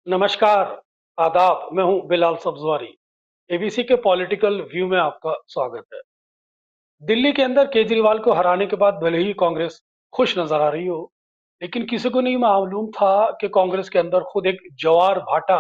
नमस्कार, आदाब। मैं हूं बिलाल सब्जवारी। एबीसी के पॉलिटिकल व्यू में आपका स्वागत है। दिल्ली के अंदर केजरीवाल को हराने के बाद भले ही कांग्रेस खुश नजर आ रही हो, लेकिन किसी को नहीं मालूम था कि कांग्रेस के अंदर खुद एक जवार भाटा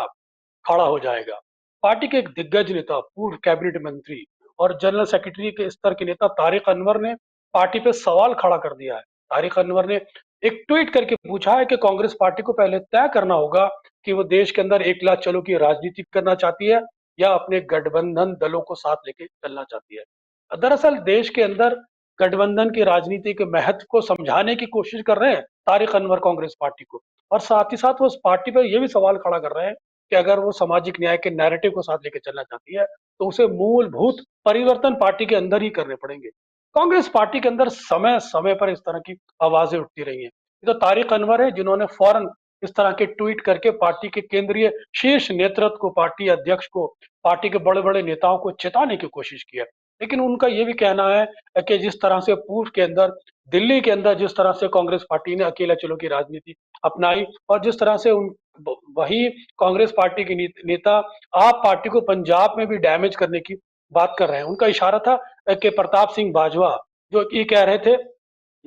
खड़ा हो जाएगा। पार्टी के एक दिग्गज नेता, पूर्व कैबिनेट मंत्री और जनरल सेक्रेटरी के स्तर के नेता तारिक अनवर ने पार्टी पे सवाल खड़ा कर दिया है। तारिक अनवर ने एक ट्वीट करके पूछा है कि कांग्रेस पार्टी को पहले तय करना होगा कि वो देश के अंदर एक लाख चलो की राजनीति करना चाहती है या अपने गठबंधन दलों को साथ लेके चलना चाहती है। दरअसल देश के अंदर गठबंधन की राजनीति के महत्व को समझाने की कोशिश कर रहे हैं तारिक अनवर कांग्रेस पार्टी को, और साथ ही साथ वो उस पार्टी पर यह भी सवाल खड़ा कर रहे हैं कि अगर वो सामाजिक न्याय के नैरेटिव को साथ लेकर चलना चाहती है तो उसे मूलभूत परिवर्तन पार्टी के अंदर ही करने पड़ेंगे। कांग्रेस पार्टी के अंदर समय समय पर इस तरह की आवाजें उठती रही हैं। ये तो तारिक अनवर है जिन्होंने फौरन इस तरह के ट्वीट करके पार्टी के केंद्रीय शीर्ष नेतृत्व को, पार्टी अध्यक्ष को, पार्टी के बड़े बड़े नेताओं को चेताने की कोशिश की है। लेकिन उनका ये भी कहना है कि जिस तरह से पूर्व के अंदर, दिल्ली के अंदर जिस तरह से कांग्रेस पार्टी ने अकेला चलो की राजनीति अपनाई, और जिस तरह से वही कांग्रेस पार्टी के नेता आप पार्टी को पंजाब में भी डैमेज करने की बात कर रहे हैं। उनका इशारा था कि प्रताप सिंह बाजवा जो ये कह रहे थे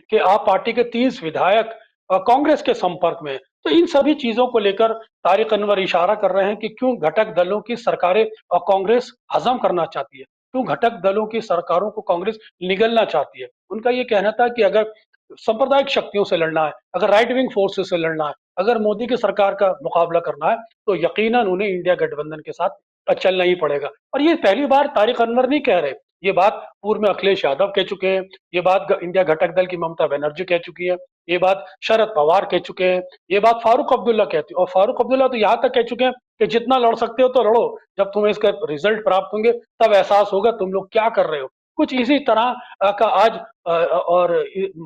कि आप पार्टी के 30 विधायक कांग्रेस के संपर्क में हैं। तो इन सभी चीजों को लेकर तारिक अनवर इशारा कर रहे हैं कि क्यों घटक दलों की सरकारें और कांग्रेस हजम करना चाहती है, क्यों घटक दलों की सरकारों को कांग्रेस निगलना चाहती है। उनका ये कहना था कि अगर सांप्रदायिक शक्तियों से लड़ना है, अगर राइट विंग फोर्सेस से लड़ना है, अगर मोदी की सरकार का मुकाबला करना है, तो यकीनन उन्हें इंडिया गठबंधन के साथ चलना ही पड़ेगा। और ये पहली बार तारिक अनवर नहीं कह रहे, ये बात पूर्व में अखिलेश यादव कह चुके हैं, ये बात इंडिया घटक दल की ममता बनर्जी कह चुकी है, ये बात शरद पवार कह चुके हैं, ये बात फारूक अब्दुल्ला कहती है। और फारूक अब्दुल्ला तो यहाँ तक कह चुके हैं कि जितना लड़ सकते हो तो लड़ो, जब तुम्हें इसका रिजल्ट प्राप्त होंगे तब एहसास होगा तुम लोग क्या कर रहे हो। कुछ इसी तरह का आज और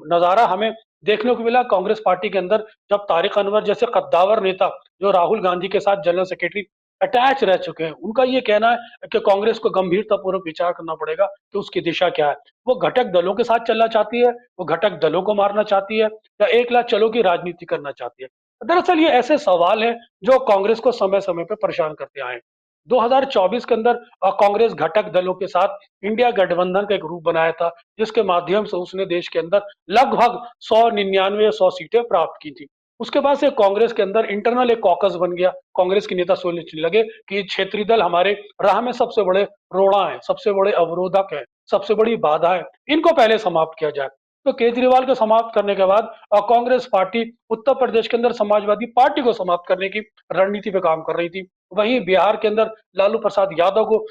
नजारा हमें देखने को मिला कांग्रेस पार्टी के अंदर, जब तारिक अनवर जैसे कद्दावर नेता जो राहुल गांधी के साथ जनरल सेक्रेटरी अटैच रह चुके हैं, उनका ये कहना है कि कांग्रेस को गंभीरतापूर्वक विचार करना पड़ेगा कि उसकी दिशा क्या है। वो घटक दलों के साथ चलना चाहती है, वो घटक दलों को मारना चाहती है, या एक लाख चलो की राजनीति करना चाहती है। दरअसल ये ऐसे सवाल हैं जो कांग्रेस को समय समय पर परेशान करते आए हैं। 2024 के अंदर कांग्रेस घटक दलों के साथ इंडिया गठबंधन का एक रूप बनाया था, जिसके माध्यम से उसने देश के अंदर लगभग 199 या 100 सीटें प्राप्त की थी। उसके बाद से कांग्रेस के अंदर इंटरनल एक कॉकस बन गया। कांग्रेस के नेता सोचने लगे कि क्षेत्रीय दल हमारे राह में सबसे बड़े रोड़ा हैं, सबसे बड़े अवरोधक हैं, सबसे बड़ी बाधा है, इनको पहले समाप्त किया जाए। तो केजरीवाल को समाप्त करने के बाद कांग्रेस पार्टी उत्तर प्रदेश के अंदर समाजवादी पार्टी को समाप्त करने की रणनीति पे काम कर रही थी। वहीं बिहार के अंदर लालू प्रसाद यादव को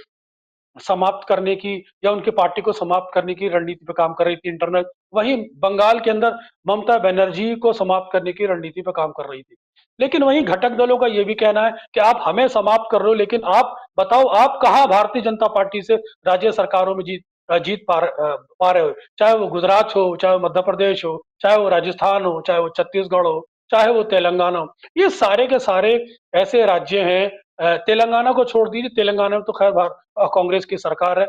समाप्त करने की या उनकी पार्टी को समाप्त करने की रणनीति पे काम कर रही थी इंटरनल। वहीं बंगाल के अंदर ममता बनर्जी को समाप्त करने की रणनीति पे काम कर रही थी। लेकिन वहीं घटक दलों का ये भी कहना है कि आप हमें समाप्त कर रहे हो, लेकिन आप बताओ आप कहाँ भारतीय जनता पार्टी से राज्य सरकारों में जीत पा रहे हो। चाहे वो गुजरात हो, चाहे वो मध्य प्रदेश हो, चाहे वो राजस्थान हो, चाहे वो छत्तीसगढ़ हो, चाहे वो तेलंगाना हो। ये सारे के सारे ऐसे राज्य हैं, तेलंगाना को छोड़ दीजिए, तेलंगाना में तो खैर कांग्रेस की सरकार है।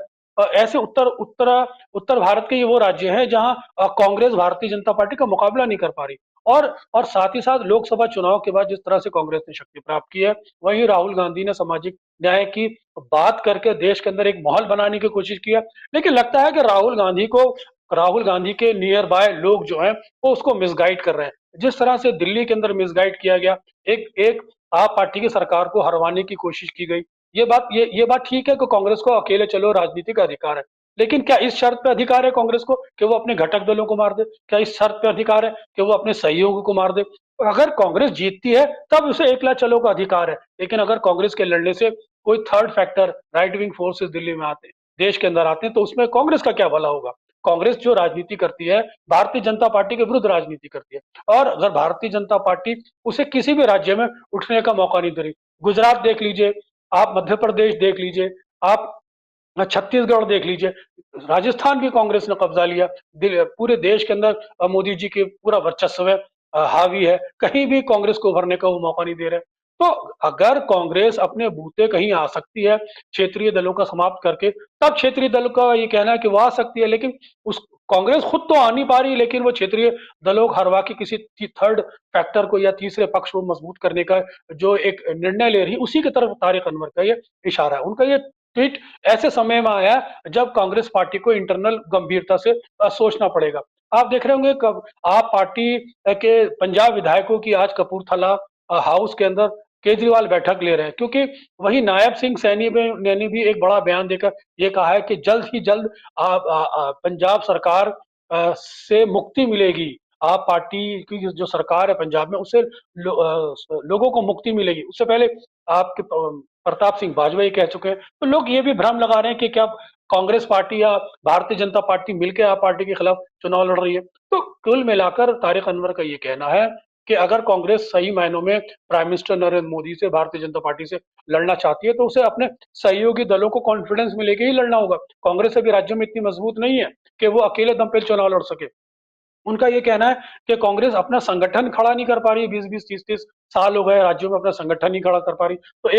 ऐसे उत्तर भारत के ये वो राज्य हैं जहां कांग्रेस भारतीय जनता पार्टी का मुकाबला नहीं कर पा रही। और साथ ही साथ लोकसभा चुनाव के बाद जिस तरह से कांग्रेस ने शक्ति प्राप्त की है, वहीं राहुल गांधी ने सामाजिक न्याय की बात करके देश के अंदर एक माहौल बनाने की कोशिश की है। लेकिन लगता है कि राहुल गांधी के नियर बाय लोग जो हैं वो उसको मिसगाइड कर रहे हैं। जिस तरह से दिल्ली के अंदर मिसगाइड किया गया, एक एक आप पार्टी की सरकार को हरवाने की कोशिश की गई। ये बात ठीक है कि कांग्रेस को अकेले चलो राजनीति का अधिकार है, लेकिन क्या इस शर्त पे अधिकार है कांग्रेस को कि वो अपने घटक दलों को मार दे? क्या इस शर्त पे अधिकार है कि वो अपने सहयोगी को मार दे? अगर कांग्रेस जीतती है तब उसे एकला चलो का अधिकार है, लेकिन अगर कांग्रेस के लड़ने से कोई third factor, right wing forces Delhi में आते हैं, देश के अंदर आते हैं, तो उसमें कांग्रेस का क्या भला होगा? कांग्रेस जो राजनीति करती है, भारतीय जनता पार्टी के विरुद्ध राजनीति करती है। और अगर भारतीय जनता पार्टी उसे किसी भी राज्य में उठने का मौका नहीं दे रही, गुजरात देख लीजिए, आप मध्य प्रदेश देख लीजिए, आप छत्तीसगढ़ देख लीजिए, राजस्थान भी कांग्रेस ने कब्जा लिया। पूरे देश के अंदर मोदी जी के पूरा वर्चस्व है, हावी है, कहीं भी कांग्रेस को उभरने का वो मौका नहीं दे रहे। तो अगर कांग्रेस अपने बूते कहीं आ सकती है क्षेत्रीय दलों का समाप्त करके, तब क्षेत्रीय दल का ये कहना है कि वो आ सकती है, लेकिन उस कांग्रेस खुद तो आ नहीं पा रही, लेकिन वो क्षेत्रीय दलों को हरवा के किसी थर्ड फैक्टर को या तीसरे पक्ष को मजबूत करने का जो एक निर्णय ले रही है, उसी की तरफ तारिक अनवर का ये इशारा है। उनका ये ट्वीट ऐसे समय में आया जब कांग्रेस पार्टी को इंटरनल गंभीरता से सोचना पड़ेगा। आप देख रहे होंगे कब आप पार्टी के पंजाब विधायकों की आज कपूरथला हाउस के अंदर केजरीवाल बैठक ले रहे हैं, क्योंकि वही नायब सिंह सैनी ने भी एक बड़ा बयान देकर ये कहा है कि जल्द ही जल्द पंजाब सरकार से मुक्ति मिलेगी। आप पार्टी की जो सरकार है पंजाब में, उससे लोगों को मुक्ति मिलेगी। उससे पहले आपके प्रताप सिंह बाजवा कह चुके हैं। तो लोग ये भी भ्रम लगा रहे हैं कि क्या कांग्रेस पार्टी या भारतीय जनता पार्टी मिलकर आप पार्टी के खिलाफ चुनाव लड़ रही है। तो कुल मिलाकर तारिक अनवर का ये कहना है कि अगर कांग्रेस सही मायनों में प्राइम मिनिस्टर नरेंद्र मोदी से, भारतीय जनता पार्टी से लड़ना चाहती है, तो उसे अपने सहयोगी दलों को कॉन्फिडेंस में लेके ही लड़ना होगा। कांग्रेस अभी राज्य में इतनी मजबूत नहीं है कि वो अकेले दम पे चुनाव लड़ सके। उनका ये कहना है कि कांग्रेस अपना संगठन खड़ा नहीं कर पा रही, 20-20, 30-30 साल हो गए राज्यों में अपना संगठन नहीं खड़ा कर पा रही। तो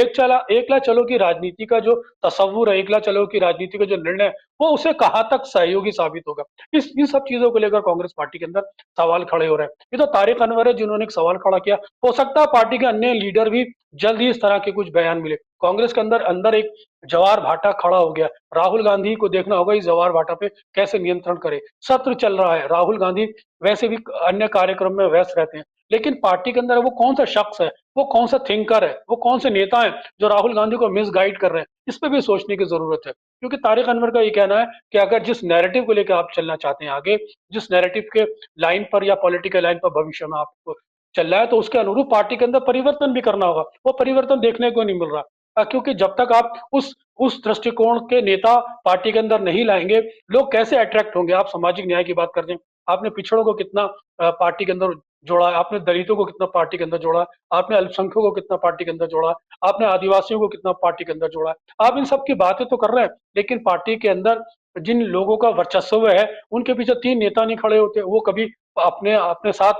एकला चलो की राजनीति का जो तस्वुर है, एकला चलो की राजनीति का जो निर्णय है, वो उसे कहां तक सहयोगी साबित होगा। इस इन सब चीजों को लेकर कांग्रेस पार्टी के अंदर सवाल खड़े हो रहे हैं। ये तो तारिक अनवर है जिन्होंने एक सवाल खड़ा किया। हो सकता है पार्टी के अन्य लीडर भी जल्द ही इस तरह के कुछ बयान मिले। कांग्रेस के अंदर अंदर एक जवार भाटा खड़ा हो गया। राहुल गांधी को देखना होगा इस जवार भाटा पे कैसे नियंत्रण करे। सत्र चल रहा है, राहुल गांधी वैसे भी अन्य कार्यक्रम में व्यस्त रहते हैं, लेकिन पार्टी के अंदर वो कौन सा शख्स है, वो कौन सा थिंकर है, वो कौन से नेता है जो राहुल गांधी को मिसगाइड कर रहे हैं, इस पे भी सोचने की जरूरत है। क्योंकि तारिक अनवर का ये कहना है कि अगर जिस नैरेटिव को लेकर आप चलना चाहते हैं आगे, जिस नैरेटिव के लाइन पर या पॉलिटिकल लाइन पर भविष्य में आपको चल रहा है, तो उसके अनुरूप पार्टी के अंदर परिवर्तन भी करना होगा। वो परिवर्तन देखने को नहीं मिल रहा। क्योंकि जब तक आप उस दृष्टिकोण के नेता पार्टी के अंदर नहीं लाएंगे, लोग कैसे अट्रैक्ट होंगे। आप सामाजिक न्याय की बात करते हैं, आपने पिछड़ों को कितना पार्टी के अंदर जोड़ा, आपने दलितों को कितना पार्टी के अंदर जोड़ा, आपने अल्पसंख्यकों को कितना पार्टी के अंदर जोड़ा, आपने आदिवासियों को कितना पार्टी के अंदर जोड़ा। आप इन सब की बातें तो कर रहे हैं, लेकिन पार्टी के अंदर जिन लोगों का वर्चस्व है, उनके पीछे 3 नेता नहीं खड़े होते। वो कभी अपने अपने साथ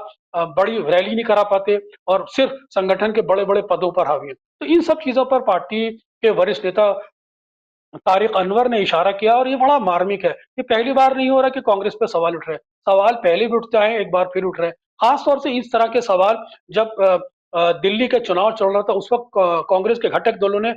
बड़ी रैली नहीं करा पाते और सिर्फ संगठन के बड़े बड़े पदों पर हावी है। तो इन सब चीजों पर पार्टी के वरिष्ठ नेता तारिक अनवर ने इशारा किया, और ये बड़ा मार्मिक है। ये पहली बार नहीं हो रहा कि कांग्रेस पे सवाल उठ रहे हैं। सवाल पहले भी उठते आए, एक बार फिर उठ रहे हैं। खास तौर से इस तरह के सवाल जब दिल्ली के चुनाव चल रहा था, उस वक्त कांग्रेस के घटक दलों ने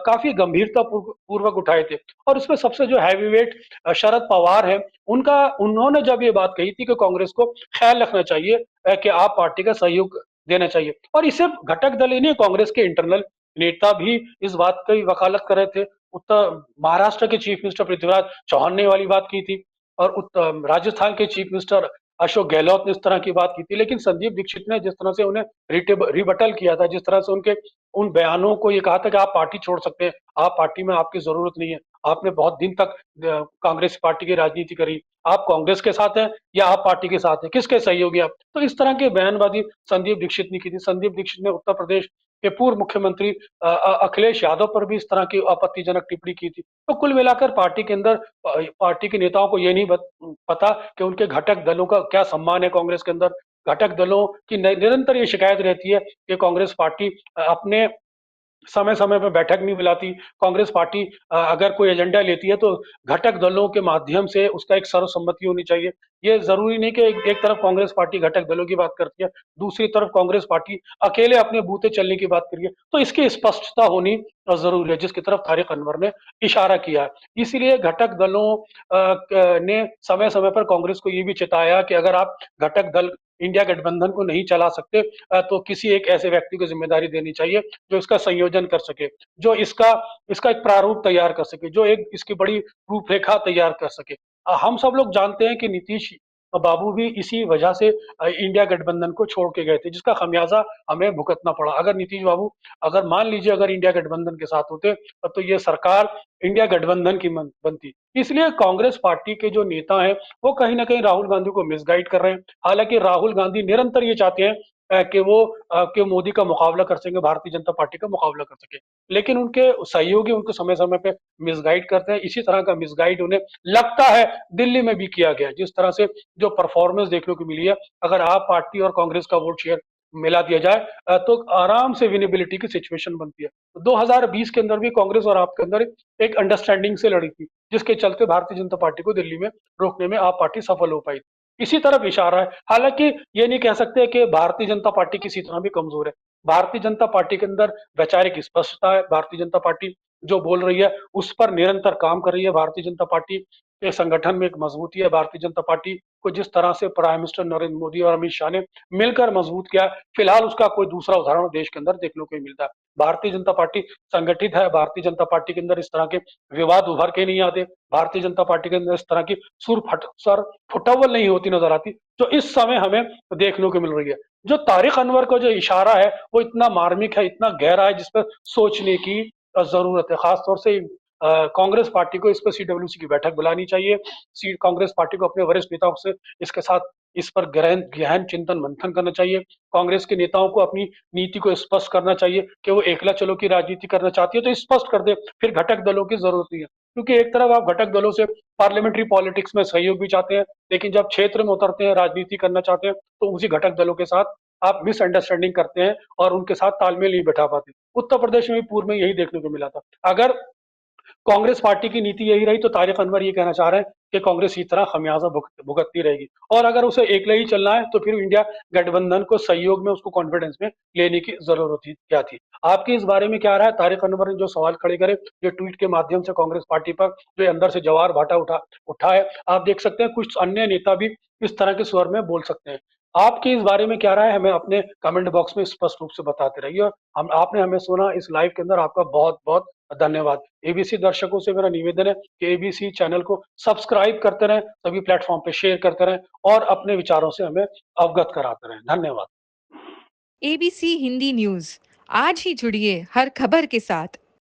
काफी गंभीरता पूर्वक उठाए थे। और इसमें सबसे जो हैवीवेट शरद पवार है, उनका उन्होंने जब ये बात कही थी कि कांग्रेस को ख्याल रखना चाहिए कि आप पार्टी का सहयोग देना चाहिए। और इसे घटक दल ही नहीं, कांग्रेस के इंटरनल नेता भी इस बात की वकालत कर रहे थे। उत्तर महाराष्ट्र के चीफ मिनिस्टर पृथ्वीराज चौहान ने वाली बात की थी, और राजस्थान के चीफ मिनिस्टर अशोक गहलोत ने इस तरह की बात की थी। लेकिन संदीप दीक्षित ने जिस तरह से उन्हें रिबटल किया था, जिस तरह से उनके उन बयानों को ये कहा था कि आप पार्टी छोड़ सकते हैं, आप पार्टी में आपकी जरूरत नहीं है, आपने बहुत दिन तक कांग्रेस पार्टी की राजनीति करी, आप कांग्रेस के साथ हैं या आप पार्टी के साथ हैं, किसके सहयोगी आप। तो इस तरह के बयानबाजी संदीप दीक्षित ने की थी। संदीप दीक्षित ने उत्तर प्रदेश के पूर्व मुख्यमंत्री अखिलेश यादव पर भी इस तरह की आपत्तिजनक टिप्पणी की थी। तो कुल मिलाकर पार्टी के अंदर पार्टी के नेताओं को ये नहीं पता कि उनके घटक दलों का क्या सम्मान है कांग्रेस के अंदर। घटक दलों की निरंतर ये शिकायत रहती है कि कांग्रेस पार्टी अपने समय समय पे बैठक नहीं बुलाती। कांग्रेस पार्टी अगर कोई एजेंडा लेती है तो घटक दलों के माध्यम से उसका एक सर्वसम्मति होनी चाहिए। ये जरूरी नहीं कि एक तरफ कांग्रेस पार्टी घटक दलों की बात करती है, दूसरी तरफ कांग्रेस पार्टी अकेले अपने बूते चलने की बात करिए। तो इसकी स्पष्टता होनी जरूरी है, जिसकी तरफ तारिक अनवर ने इशारा किया है। इसीलिए घटक दलों ने समय समय पर कांग्रेस को ये भी चेताया कि अगर आप घटक दल इंडिया गठबंधन को नहीं चला सकते, तो किसी एक ऐसे व्यक्ति को जिम्मेदारी देनी चाहिए जो इसका संयोजन कर सके, जो इसका इसका एक प्रारूप तैयार कर सके, जो एक इसकी बड़ी रूपरेखा तैयार कर सके। हम सब लोग जानते हैं कि नीतीश बाबू भी इसी वजह से इंडिया गठबंधन को छोड़ के गए थे, जिसका खमियाजा हमें भुगतना पड़ा। अगर नीतीश बाबू, अगर मान लीजिए अगर इंडिया गठबंधन के साथ होते, तो ये सरकार इंडिया गठबंधन की बनती। इसलिए कांग्रेस पार्टी के जो नेता हैं, वो कहीं ना कहीं राहुल गांधी को मिसगाइड कर रहे हैं। हालांकि राहुल गांधी निरंतर ये चाहते हैं कि मोदी का मुकाबला कर सकें, भारतीय जनता पार्टी का मुकाबला कर सके, लेकिन उनके सहयोगी उनको समय समय पे मिसगाइड करते हैं। इसी तरह का मिसगाइड उन्हें लगता है दिल्ली में भी किया गया। जिस तरह से जो परफॉर्मेंस देखने को मिली है, अगर आप पार्टी और कांग्रेस का वोट शेयर मिला दिया जाए, तो आराम से विनेबिलिटी की सिचुएशन बनती है। तो 2020 के अंदर भी कांग्रेस और आप के अंदर एक अंडरस्टैंडिंग से लड़ी थी, जिसके चलते भारतीय जनता पार्टी को दिल्ली में रोकने में आप पार्टी सफल हो पाई। इसी तरफ इशारा है। हालांकि ये नहीं कह सकते कि भारतीय जनता पार्टी किसी तरह भी कमजोर है। भारतीय जनता पार्टी के अंदर वैचारिक स्पष्टता है। भारतीय जनता पार्टी जो बोल रही है उस पर निरंतर काम कर रही है। भारतीय जनता पार्टी के संगठन में एक मजबूती है। भारतीय जनता पार्टी को जिस तरह से प्राइम मिनिस्टर नरेंद्र मोदी और अमित शाह ने मिलकर मजबूत किया, फिलहाल उसका कोई दूसरा उदाहरण देश के अंदर देखने को नहीं मिलता। भारतीय जनता पार्टी संगठित है। भारतीय जनता पार्टी के अंदर इस तरह के विवाद उभर के नहीं आते। भारतीय जनता पार्टी के अंदर इस तरह की सर फुटअव्वल नहीं होती नजर आती, जो इस समय हमें देखने को मिल रही है। जो तारिक अनवर का जो इशारा है वो इतना मार्मिक है, इतना गहरा है, जिस पर सोचने की जरूरत है। खासतौर से कांग्रेस पार्टी को इस पर सीडब्ल्यूसी की बैठक बुलानी चाहिए। कांग्रेस पार्टी को अपने वरिष्ठ नेताओं से इसके साथ इस पर गहन गहन चिंतन मंथन करना चाहिए। कांग्रेस के नेताओं को अपनी नीति को स्पष्ट करना चाहिए कि वो एकला चलो की राजनीति करना चाहती है तो स्पष्ट कर दे, फिर घटक दलों की जरूरत नहीं है। क्योंकि एक तरफ आप घटक दलों से पार्लियामेंट्री पॉलिटिक्स में सहयोग भी चाहते हैं, लेकिन जब क्षेत्र में उतरते हैं, राजनीति करना चाहते हैं, तो उसी घटक दलों के साथ आप मिसअंडरस्टैंडिंग करते हैं और उनके साथ तालमेल नहीं बैठा पाते। उत्तर प्रदेश में भी पूर्व में यही देखने को मिला था। अगर कांग्रेस पार्टी की नीति यही रही तो तारिक अनवर ये कहना चाह रहे हैं कि कांग्रेस इस तरह खमियाजा भुगतती रहेगी, और अगर उसे अकेले ही चलना है तो फिर इंडिया गठबंधन को सहयोग में, उसको कॉन्फिडेंस में लेने की जरूरत थी क्या थी। आपकी इस बारे में क्या राय है? तारिक अनवर ने जो सवाल खड़े करे, जो ट्वीट के माध्यम से कांग्रेस पार्टी पर जो अंदर से जवार भाटा उठा है, आप देख सकते हैं कुछ अन्य नेता भी इस तरह के स्वर में बोल सकते हैं। आपकी इस बारे में क्या राय है? हमें अपने कमेंट बॉक्स में स्पष्ट रूप से बताते रहिए। हम आपने हमें सुना इस लाइव के अंदर, आपका बहुत बहुत धन्यवाद। एबीसी दर्शकों से मेरा निवेदन है कि एबीसी चैनल को सब्सक्राइब करते रहें, सभी प्लेटफॉर्म पे शेयर करते रहें और अपने विचारों से हमें अवगत कराते रहें। धन्यवाद। एबीसी हिंदी न्यूज, आज ही जुड़िए हर खबर के साथ